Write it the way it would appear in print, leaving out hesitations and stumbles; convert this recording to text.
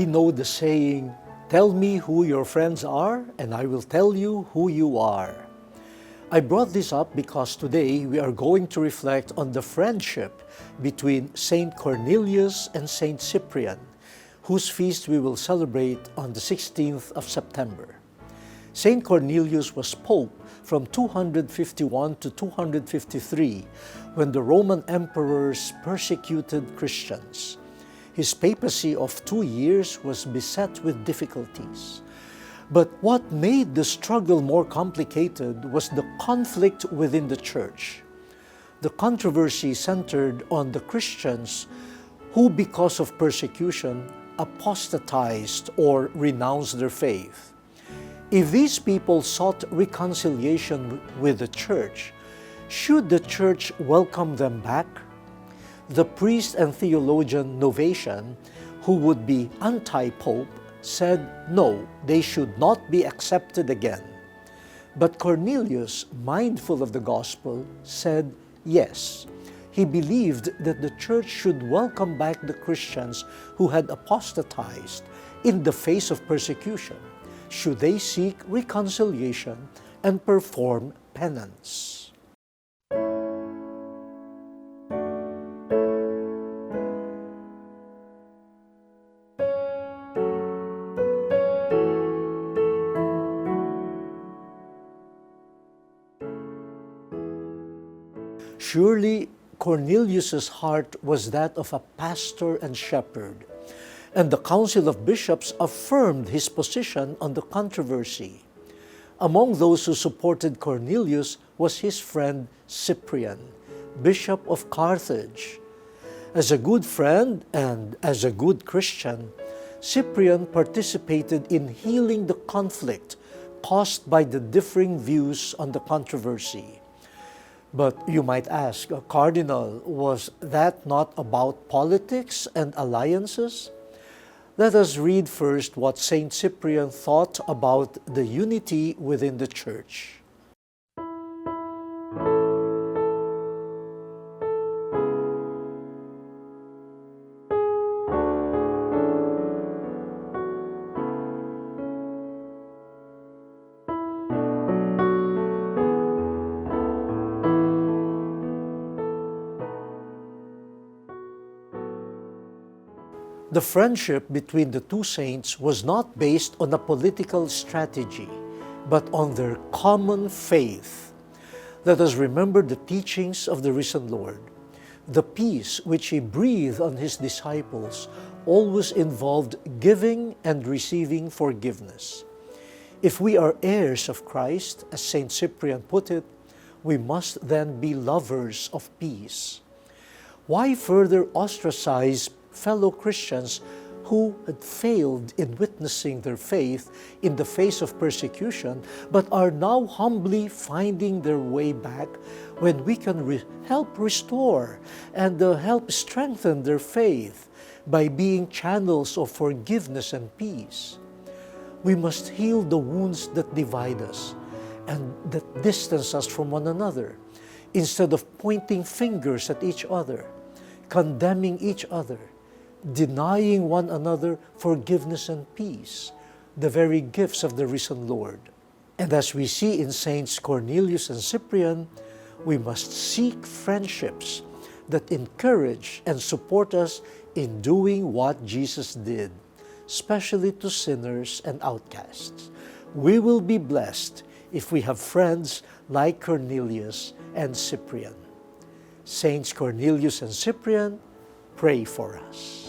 we know the saying, "Tell me who your friends are, and I will tell you who you are." I brought this up because today we are going to reflect on the friendship between Saint Cornelius and Saint Cyprian, whose feast we will celebrate on the 16th of September. Saint Cornelius was Pope from 251 to 253 when the Roman emperors persecuted Christians. His papacy of 2 years was beset with difficulties. But what made the struggle more complicated was the conflict within the church. The controversy centered on the Christians who, because of persecution, apostatized or renounced their faith. If these people sought reconciliation with the church, should the church welcome them back? The priest and theologian Novatian, who would be anti-pope, said no, they should not be accepted again. But Cornelius, mindful of the gospel, said yes. He believed that the church should welcome back the Christians who had apostatized in the face of persecution, should they seek reconciliation and perform penance. Surely Cornelius' heart was that of a pastor and shepherd, and the Council of Bishops affirmed his position on the controversy. Among those who supported Cornelius was his friend Cyprian, Bishop of Carthage. As a good friend and as a good Christian, Cyprian participated in healing the conflict caused by the differing views on the controversy. But you might ask, Cardinal, was that not about politics and alliances? Let us read first what Saint Cyprian thought about the unity within the Church. The friendship between the two saints was not based on a political strategy, but on their common faith. Let us remember the teachings of the risen Lord. The peace which He breathed on His disciples always involved giving and receiving forgiveness. If we are heirs of Christ, as Saint Cyprian put it, we must then be lovers of peace. Why further ostracize fellow Christians who had failed in witnessing their faith in the face of persecution, but are now humbly finding their way back when we can help restore and help strengthen their faith by being channels of forgiveness and peace? We must heal the wounds that divide us and that distance us from one another, instead of pointing fingers at each other, condemning each other, denying one another forgiveness and peace, the very gifts of the risen Lord. And as we see in Saints Cornelius and Cyprian, we must seek friendships that encourage and support us in doing what Jesus did, especially to sinners and outcasts. We will be blessed if we have friends like Cornelius and Cyprian. Saints Cornelius and Cyprian, pray for us.